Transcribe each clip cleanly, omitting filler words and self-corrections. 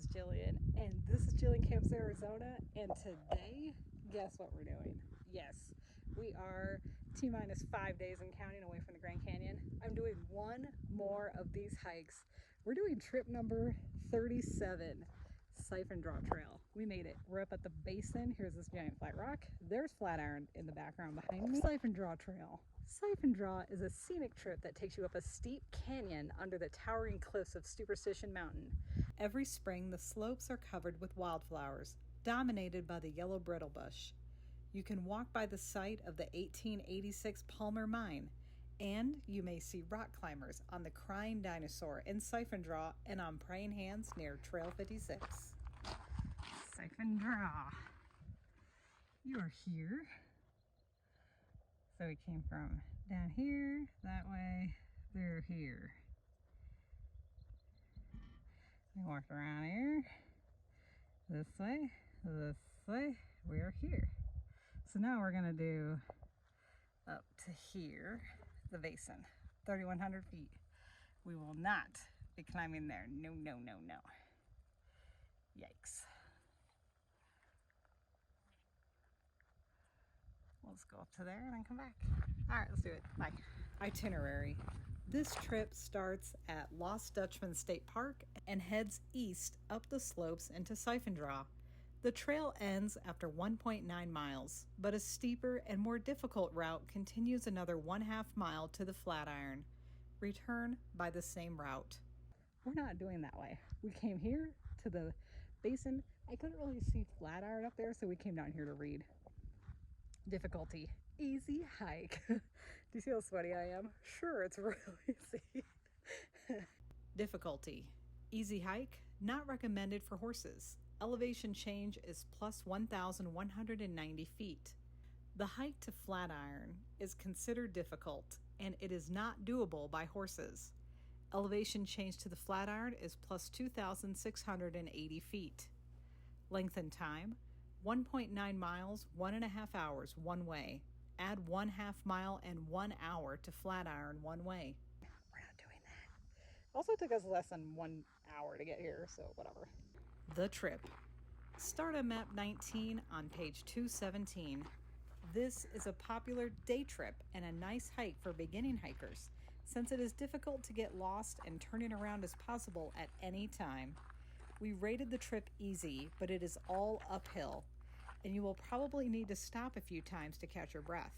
is Jillian, and this is Jillian Camps, Arizona, and today, guess what we're doing? Yes, we are T-minus 5 days and counting away from the Grand Canyon. I'm doing one more of these hikes. We're doing trip number 37, Siphon Draw Trail. We made it. We're up at the Basin. Here's this giant flat rock. There's Flatiron in the background behind me. Siphon Draw Trail. Siphon Draw is a scenic trip that takes you up a steep canyon under the towering cliffs of Superstition Mountain. Every spring, the slopes are covered with wildflowers, dominated by the yellow brittle bush. You can walk by the site of the 1886 Palmer Mine, and you may see rock climbers on the Crying Dinosaur in Siphon Draw and on Praying Hands near Trail 56. Siphon Draw. You are here. So we came from down here, that way, through here. We walked around here, this way, we are here. So now we're gonna do up to here, the Basin, 3,100 feet. We will not be climbing there, no, no, no, no. Yikes. Let's go up to there and then come back. All right, let's do it. Bye. Itinerary. This trip starts at Lost Dutchman State Park and heads east up the slopes into Siphon Draw. The trail ends after 1.9 miles, but a steeper and more difficult route continues another 1/2 mile to the Flatiron. Return by the same route. We're not doing that way. We came here to the Basin. I couldn't really see Flatiron up there, so we came down here to read. Difficulty, easy hike. Do you see how sweaty I am? Sure, it's real easy. Difficulty, easy hike, not recommended for horses. Elevation change is plus 1,190 feet. The hike to Flatiron is considered difficult, and it is not doable by horses. Elevation change to the Flatiron is plus 2,680 feet. Length and time, 1.9 miles, 1.5 hours one way. Add 1/2 mile and 1 hour to Flatiron one way. We're not doing that. Also took us less than 1 hour to get here, so whatever. The trip. Start at map 19 on page 217. This is a popular day trip and a nice hike for beginning hikers, since it is difficult to get lost and turning around is possible at any time. We rated the trip easy, but it is all uphill, and you will probably need to stop a few times to catch your breath.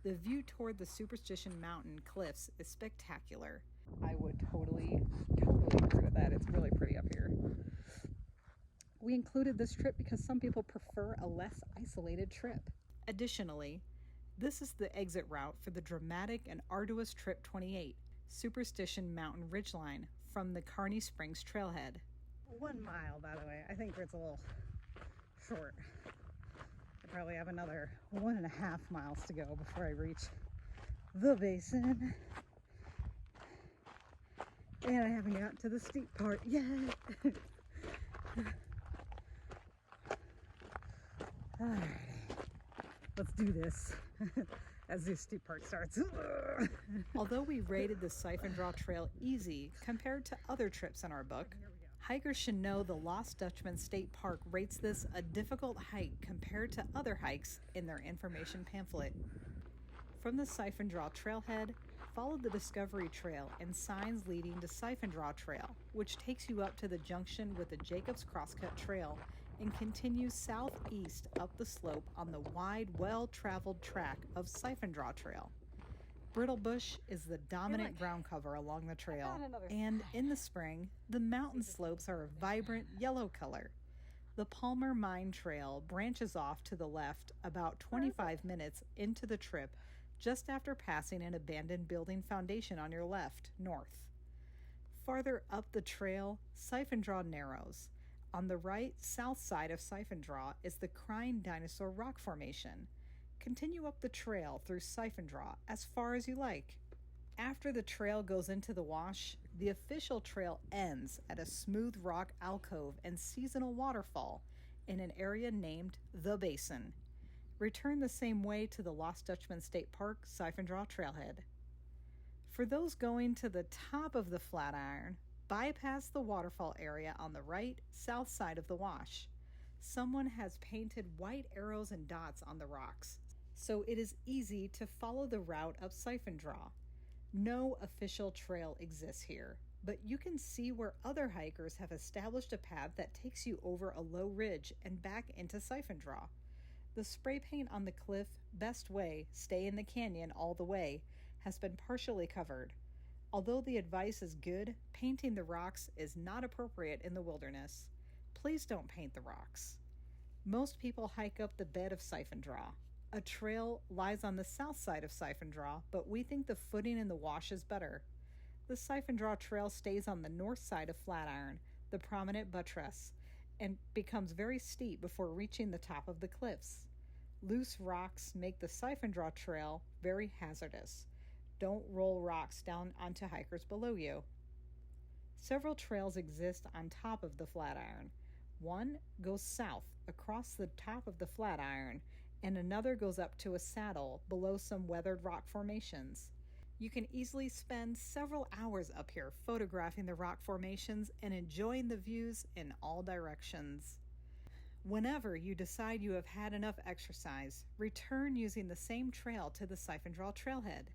The view toward the Superstition Mountain cliffs is spectacular. I would totally agree with that. It's really pretty up here. We included this trip because some people prefer a less isolated trip. Additionally, this is the exit route for the dramatic and arduous Trip 28, Superstition Mountain Ridgeline from the Kearney Springs trailhead. 1 mile, by the way. I think it's a little short. I probably have another 1.5 miles to go before I reach the Basin. And I haven't got to the steep part yet. Alright, let's do this as the steep part starts. Although we rated the Siphon Draw Trail easy compared to other trips in our book, hikers should know the Lost Dutchman State Park rates this a difficult hike compared to other hikes in their information pamphlet. From the Siphon Draw Trailhead, follow the Discovery Trail and signs leading to Siphon Draw Trail, which takes you up to the junction with the Jacobs Crosscut Trail and continues southeast up the slope on the wide, well-traveled track of Siphon Draw Trail. Brittle bush is the dominant ground cover along the trail, and in the spring, the mountain slopes are a vibrant yellow color. The Palmer Mine Trail branches off to the left about 25 minutes into the trip, just after passing an abandoned building foundation on your left, north. Farther up the trail, Siphon Draw narrows. On the right, south side of Siphon Draw is the Crying Dinosaur rock formation. Continue up the trail through Siphon Draw as far as you like. After the trail goes into the wash, the official trail ends at a smooth rock alcove and seasonal waterfall in an area named the Basin. Return the same way to the Lost Dutchman State Park Siphon Draw Trailhead. For those going to the top of the Flatiron, Bypass the waterfall area on the right, south side of the wash. Someone has painted white arrows and dots on the rocks, so it is easy to follow the route up Siphon Draw. No official trail exists here, but you can see where other hikers have established a path that takes you over a low ridge and back into Siphon Draw. The spray paint on the cliff, Best Way, Stay in the Canyon All the Way, has been partially covered. Although the advice is good, painting the rocks is not appropriate in the wilderness. Please don't paint the rocks. Most people hike up the bed of Siphon Draw. A trail lies on the south side of Siphon Draw, but we think the footing in the wash is better. The Siphon Draw Trail stays on the north side of Flatiron, the prominent buttress, and becomes very steep before reaching the top of the cliffs. Loose rocks make the Siphon Draw Trail very hazardous. Don't roll rocks down onto hikers below you. Several trails exist on top of the Flatiron. One goes south across the top of the Flatiron, and another goes up to a saddle below some weathered rock formations. You can easily spend several hours up here photographing the rock formations and enjoying the views in all directions. Whenever you decide you have had enough exercise, return using the same trail to the Siphon Draw trailhead.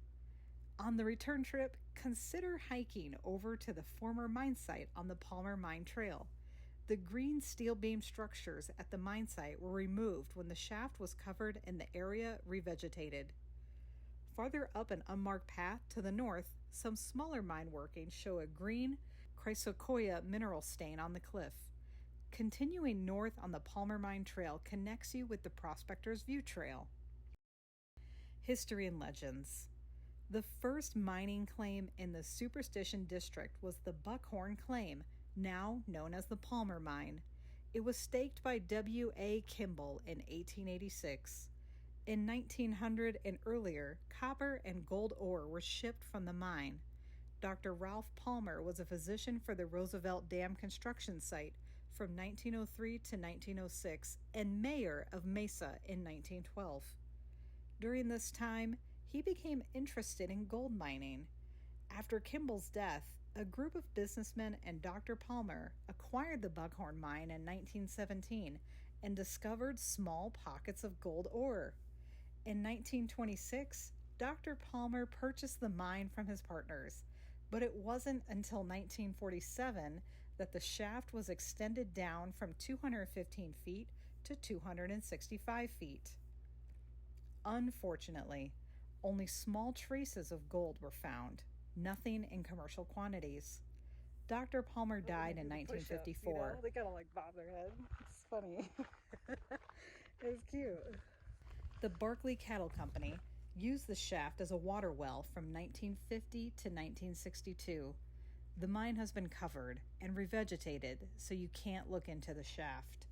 On the return trip, consider hiking over to the former mine site on the Palmer Mine Trail. The green steel beam structures at the mine site were removed when the shaft was covered and the area revegetated. Farther up an unmarked path to the north, some smaller mine workings show a green chrysocolla mineral stain on the cliff. Continuing north on the Palmer Mine Trail connects you with the Prospector's View Trail. History and legends. The first mining claim in the Superstition district was the Buckhorn Claim, now known as the Palmer Mine. It was staked by W.A. Kimball in 1886. In 1900 and earlier, copper and gold ore were shipped from the mine. Dr. Ralph Palmer was a physician for the Roosevelt Dam construction site from 1903 to 1906 and mayor of Mesa in 1912. During this time, he became interested in gold mining. After Kimball's death, a group of businessmen and Dr. Palmer acquired the Buckhorn Mine in 1917 and discovered small pockets of gold ore. In 1926, Dr. Palmer purchased the mine from his partners, but it wasn't until 1947 that the shaft was extended down from 215 feet to 265 feet. Unfortunately, only small traces of gold were found, nothing in commercial quantities. Dr. Palmer died in 1954. You know? They kind of like bob their head. It's funny. It's cute. The Barkley Cattle Company used the shaft as a water well from 1950 to 1962. The mine has been covered and revegetated, so you can't look into the shaft.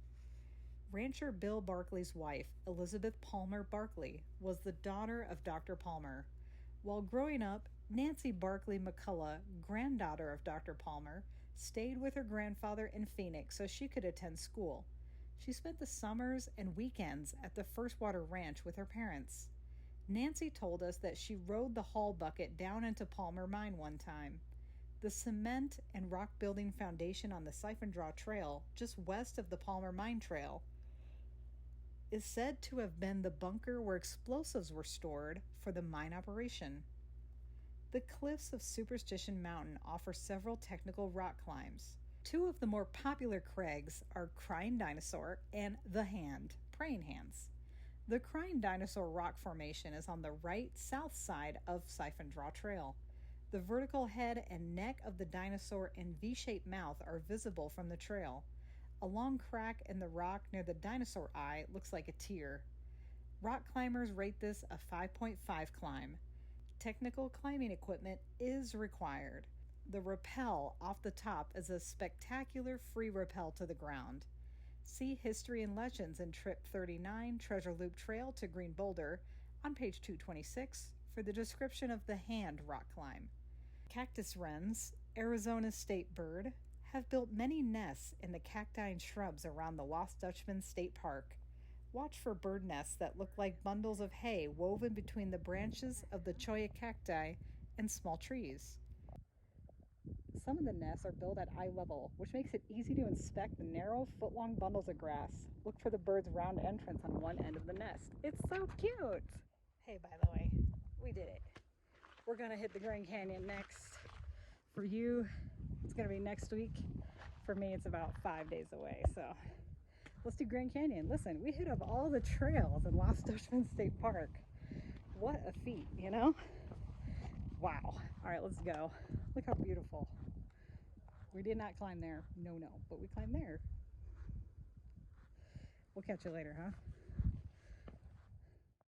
Rancher Bill Barkley's wife, Elizabeth Palmer Barkley, was the daughter of Dr. Palmer. While growing up, Nancy Barkley McCullough, granddaughter of Dr. Palmer, stayed with her grandfather in Phoenix so she could attend school. She spent the summers and weekends at the First Water Ranch with her parents. Nancy told us that she rode the haul bucket down into Palmer Mine one time. The cement and rock building foundation on the Siphon Draw Trail, just west of the Palmer Mine Trail, is said to have been the bunker where explosives were stored for the mine operation. The cliffs of Superstition Mountain offer several technical rock climbs. Two of the more popular crags are Crying Dinosaur and The Hand, Praying Hands. The Crying Dinosaur rock formation is on the right south side of Siphon Draw Trail. The vertical head and neck of the dinosaur and V-shaped mouth are visible from the trail. A long crack in the rock near the dinosaur eye looks like a tear. Rock climbers rate this a 5.5 climb. Technical climbing equipment is required. The rappel off the top is a spectacular free rappel to the ground. See History and Legends in Trip 39, Treasure Loop Trail to Green Boulder, on page 226 for the description of the Hand rock climb. Cactus wrens, Arizona's state bird, have built many nests in the cacti and shrubs around the Lost Dutchman State Park. Watch for bird nests that look like bundles of hay woven between the branches of the cholla cacti and small trees. Some of the nests are built at eye level, which makes it easy to inspect the narrow, foot-long bundles of grass. Look for the bird's round entrance on one end of the nest. It's so cute! Hey, by the way, we did it. We're gonna hit the Grand Canyon next. For you, it's gonna be next week. For me, it's about 5 days away, so let's do Grand Canyon. Listen, we hit up all the trails in Lost Dutchman State Park. What a feat, you know? Wow. All right, let's go. Look how beautiful. We did not climb there. No, but we climbed there. We'll catch you later, huh?